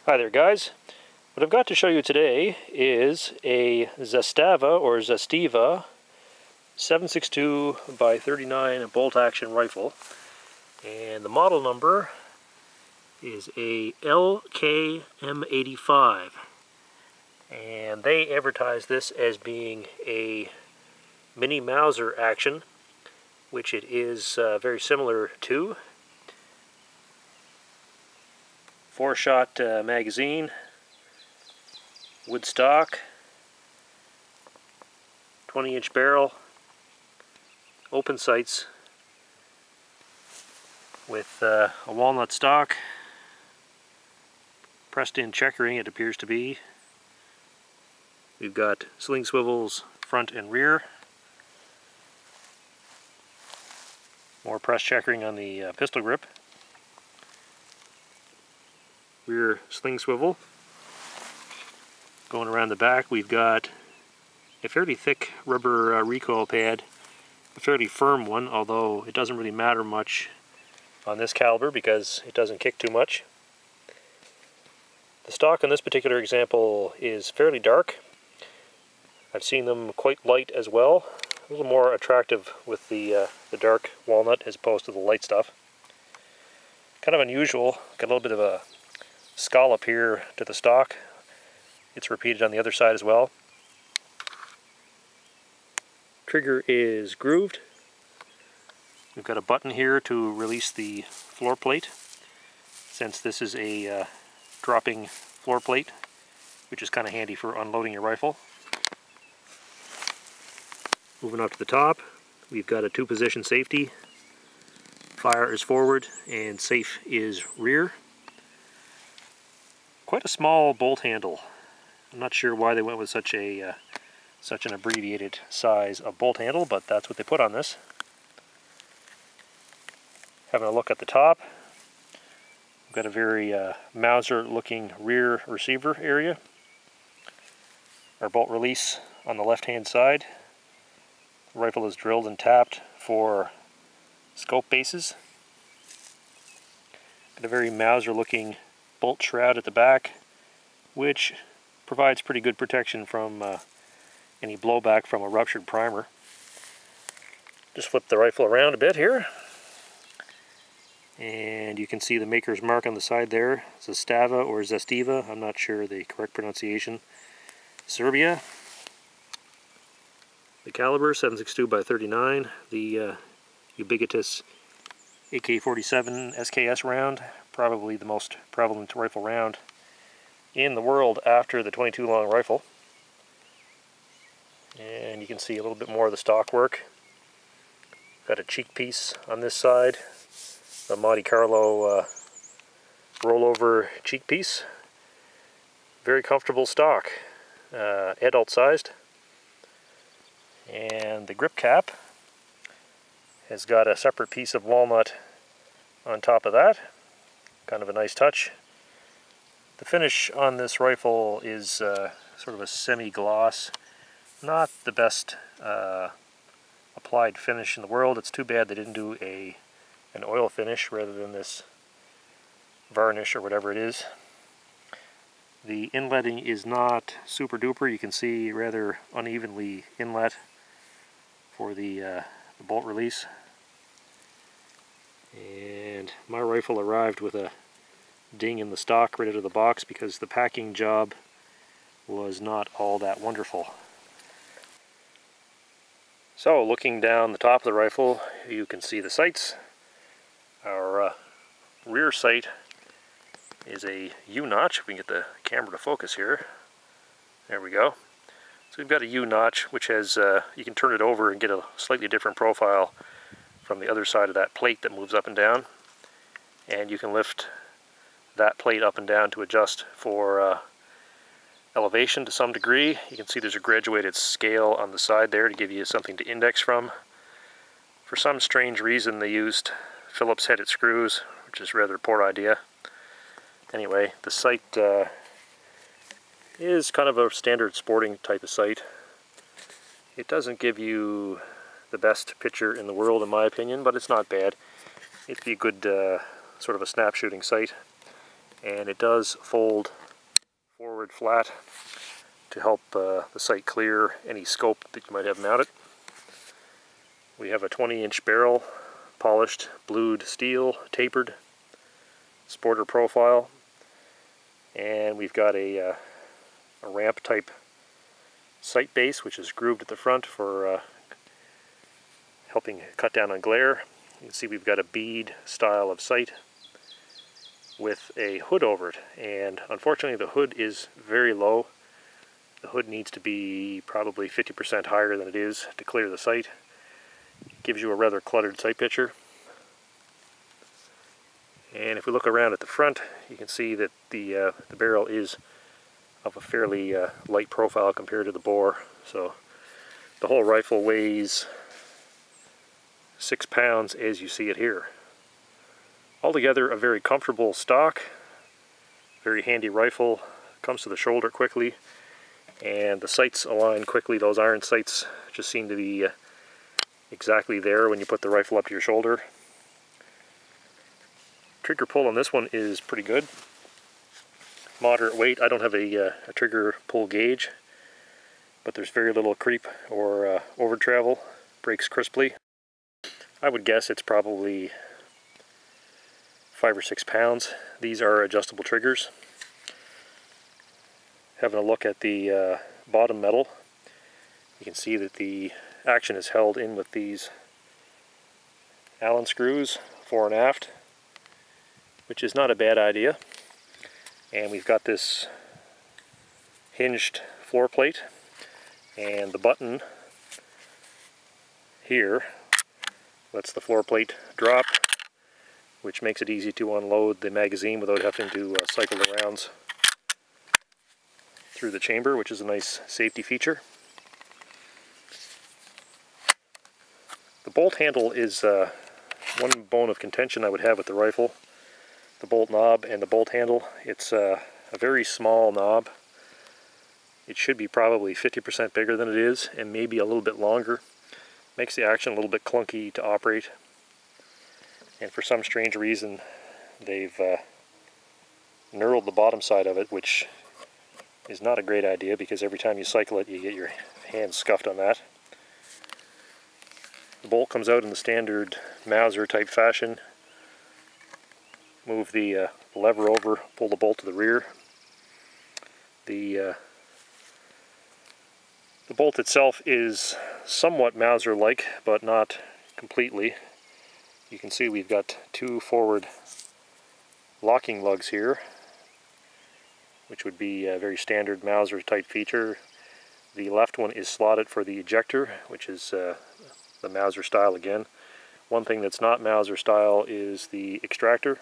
Hi there guys. What I've got to show you today is a Zastava or Zastiva 7.62 by 39 bolt action rifle, and the model number is a LK M85, and they advertise this as being a mini Mauser action, which it is very similar to. 4-shot magazine, wood stock, 20-inch barrel, open sights with a walnut stock, pressed in checkering it appears to be. We've got sling swivels front and rear, more press checkering on the pistol grip. Rear sling swivel. Going around the back, we've got a fairly thick rubber recoil pad, a fairly firm one, although it doesn't really matter much on this caliber because it doesn't kick too much. The stock in this particular example is fairly dark. I've seen them quite light as well, a little more attractive with the dark walnut as opposed to the light stuff. Kind of unusual, got a little bit of a scallop here to the stock. It's repeated on the other side as well. Trigger is grooved. We've got a button here to release the floor plate, since this is a dropping floor plate, which is kind of handy for unloading your rifle. Moving up to the top, we've got a 2-position safety. Fire is forward and safe is rear. Quite a small bolt handle. I'm not sure why they went with such an abbreviated size of bolt handle, but that's what they put on this. Having a look at the top, we've got a very Mauser looking rear receiver area. Our bolt release on the left hand side. The rifle is drilled and tapped for scope bases. Got a very Mauser looking bolt shroud at the back, which provides pretty good protection from any blowback from a ruptured primer. Just flip the rifle around a bit here, and you can see the maker's mark on the side there, Zastava or Zastiva, I'm not sure the correct pronunciation, Serbia. The caliber, 7.62 by 39, the ubiquitous AK-47 SKS round, probably the most prevalent rifle round in the world after the 22 long rifle. And you can see a little bit more of the stock work. Got a cheek piece on this side, a Monte Carlo rollover cheek piece. Very comfortable stock, adult sized. And the grip cap has got a separate piece of walnut on top of that. Kind of a nice touch. The finish on this rifle is sort of a semi-gloss. Not the best applied finish in the world. It's too bad they didn't do an oil finish rather than this varnish or whatever it is. The inletting is not super duper. You can see rather unevenly inlet for the bolt release. And my rifle arrived with a ding in the stock right out of the box because the packing job was not all that wonderful. So looking down the top of the rifle, you can see the sights. Our rear sight is a U-notch. If we can get the camera to focus here. There we go. So we've got a U-notch which has, you can turn it over and get a slightly different profile from the other side of that plate that moves up and down. And you can lift that plate up and down to adjust for elevation to some degree. You can see there's a graduated scale on the side there to give you something to index from. For some strange reason they used Phillips headed screws, which is rather a poor idea. Anyway, the sight is kind of a standard sporting type of sight. It doesn't give you the best picture in the world in my opinion, but it's not bad. It'd be a good sort of a snap shooting sight. and it does fold forward flat to help the sight clear any scope that you might have mounted. We have a 20-inch barrel, polished blued steel, tapered, sporter profile, and we've got a ramp type sight base which is grooved at the front for helping cut down on glare. You can see we've got a bead style of sight with a hood over it, and unfortunately the hood is very low. The hood needs to be probably 50% higher than it is to clear the sight. It gives you a rather cluttered sight picture. And if we look around at the front, you can see that the barrel is of a fairly light profile compared to the bore. So the whole rifle weighs 6 pounds as you see it here. Altogether a very comfortable stock, very handy rifle, comes to the shoulder quickly, and the sights align quickly. Those iron sights just seem to be exactly there when you put the rifle up to your shoulder. Trigger pull on this one is pretty good. Moderate weight. I don't have a trigger pull gauge, but there's very little creep or over travel. Breaks crisply. I would guess it's probably 5 or 6 pounds. These are adjustable triggers. Having a look at the bottom metal, you can see that the action is held in with these Allen screws fore and aft, which is not a bad idea. And we've got this hinged floor plate, and the button here lets the floor plate drop, which makes it easy to unload the magazine without having to cycle the rounds through the chamber, which is a nice safety feature. The bolt handle is one bone of contention I would have with the rifle. The bolt knob and the bolt handle. It's a very small knob. It should be probably 50% bigger than it is, and maybe a little bit longer. Makes the action a little bit clunky to operate. And for some strange reason, they've knurled the bottom side of it, which is not a great idea because every time you cycle it, you get your hands scuffed on that. The bolt comes out in the standard Mauser type fashion. Move the lever over, pull the bolt to the rear. The bolt itself is somewhat Mauser-like, but not completely. You can see we've got 2 forward locking lugs here, which would be a very standard Mauser type feature. The left one is slotted for the ejector, which is the Mauser style again. One thing that's not Mauser style is the extractor.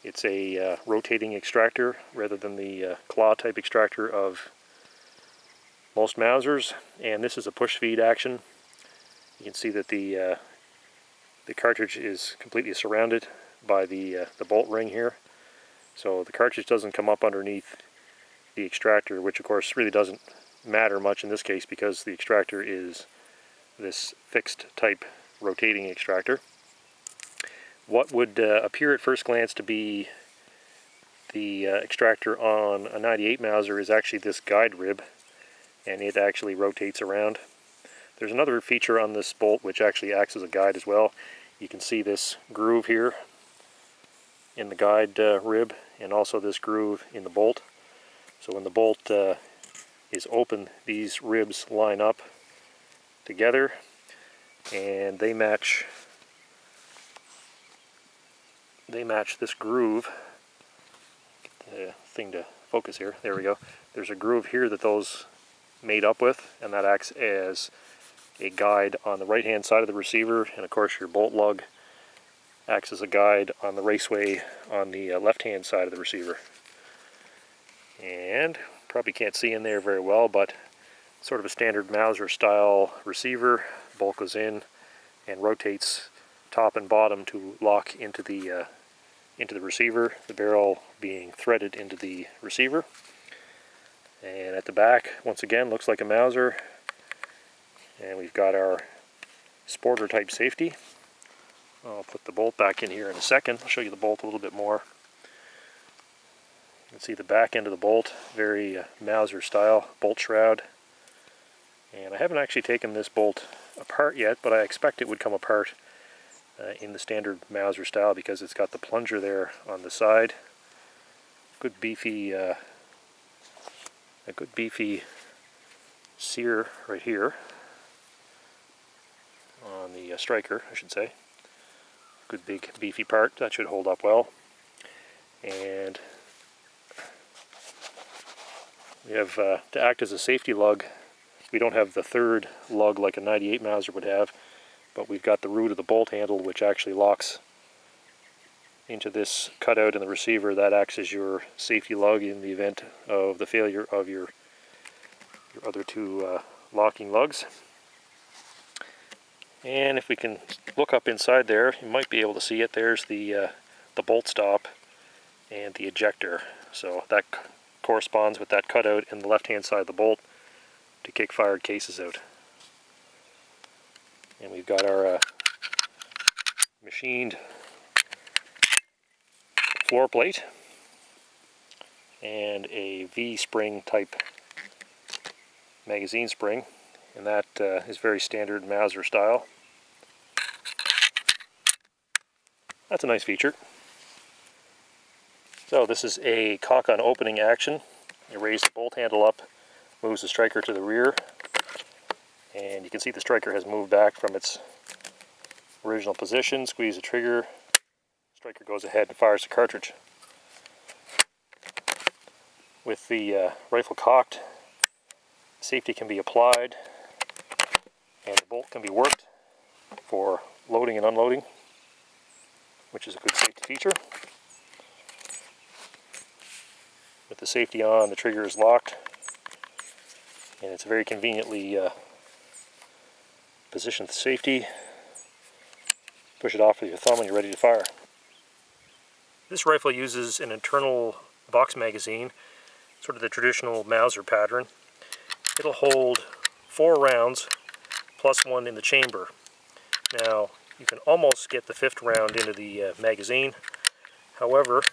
It's a rotating extractor rather than the claw type extractor of most Mausers, and this is a push feed action. You can see that the cartridge is completely surrounded by the bolt ring here, so the cartridge doesn't come up underneath the extractor, which of course really doesn't matter much in this case because the extractor is this fixed type rotating extractor. What would appear at first glance to be the extractor on a 98 Mauser is actually this guide rib, and it actually rotates around. There's another feature on this bolt which actually acts as a guide as well. You can see this groove here in the guide rib, and also this groove in the bolt. So when the bolt is open, these ribs line up together, and they match this groove. Get the thing to focus here. There we go. There's a groove here that those made up with, and that acts as a guide on the right hand side of the receiver, and of course your bolt lug acts as a guide on the raceway on the left hand side of the receiver. And probably can't see in there very well, but sort of a standard Mauser style receiver. Bolt goes in and rotates top and bottom to lock into the receiver, the barrel being threaded into the receiver. And at the back, once again, looks like a Mauser. And we've got our sporter type safety. I'll put the bolt back in here in a second. I'll show you the bolt a little bit more. can see the back end of the bolt, very Mauser style bolt shroud. And I haven't actually taken this bolt apart yet, but I expect it would come apart in the standard Mauser style because it's got the plunger there on the side. Good beefy, a good beefy sear right here on the striker, I should say. Good big beefy part, that should hold up well. And we have, to act as a safety lug, we don't have the third lug like a 98 Mauser would have, but we've got the root of the bolt handle which actually locks into this cutout in the receiver. That acts as your safety lug in the event of the failure of your other two locking lugs. And if we can look up inside there, you might be able to see it. There's the bolt stop and the ejector. So that corresponds with that cutout in the left-hand side of the bolt to kick fired cases out. And we've got our machined floor plate and a V-spring type magazine spring, and that is very standard Mauser style. That's a nice feature. So this is a cock on opening action. You raise the bolt handle up, moves the striker to the rear, and you can see the striker has moved back from its original position. Squeeze the trigger, striker goes ahead and fires the cartridge. With the rifle cocked, safety can be applied and the bolt can be worked for loading and unloading, which is a good safety feature. With the safety on, the trigger is locked, and it's very conveniently positioned to safety. Push it off with your thumb and you're ready to fire. This rifle uses an internal box magazine, sort of the traditional Mauser pattern. It'll hold 4 rounds plus 1 in the chamber. Now, you can almost get the 5th round into the magazine. However,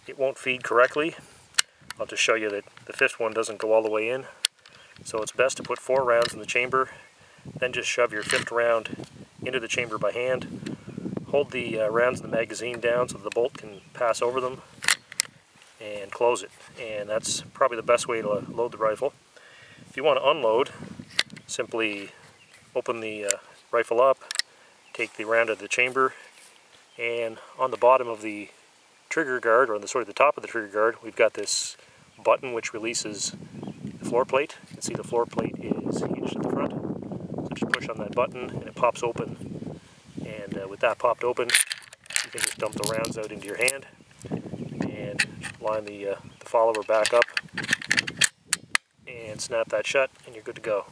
it won't feed correctly. I'll just show you that the 5th one doesn't go all the way in. So it's best to put 4 rounds in the chamber, then just shove your 5th round into the chamber by hand. Hold the rounds in the magazine down so the bolt can pass over them, and close it. And that's probably the best way to load the rifle. If you want to unload, simply open the rifle up, take the round out of the chamber, and on the bottom of the trigger guard, or on the top of the trigger guard, we've got this button which releases the floor plate. You can see the floor plate is hinged at the front. So just push on that button and it pops open. And with that popped open, you can just dump the rounds out into your hand and line the follower back up and snap that shut, and you're good to go.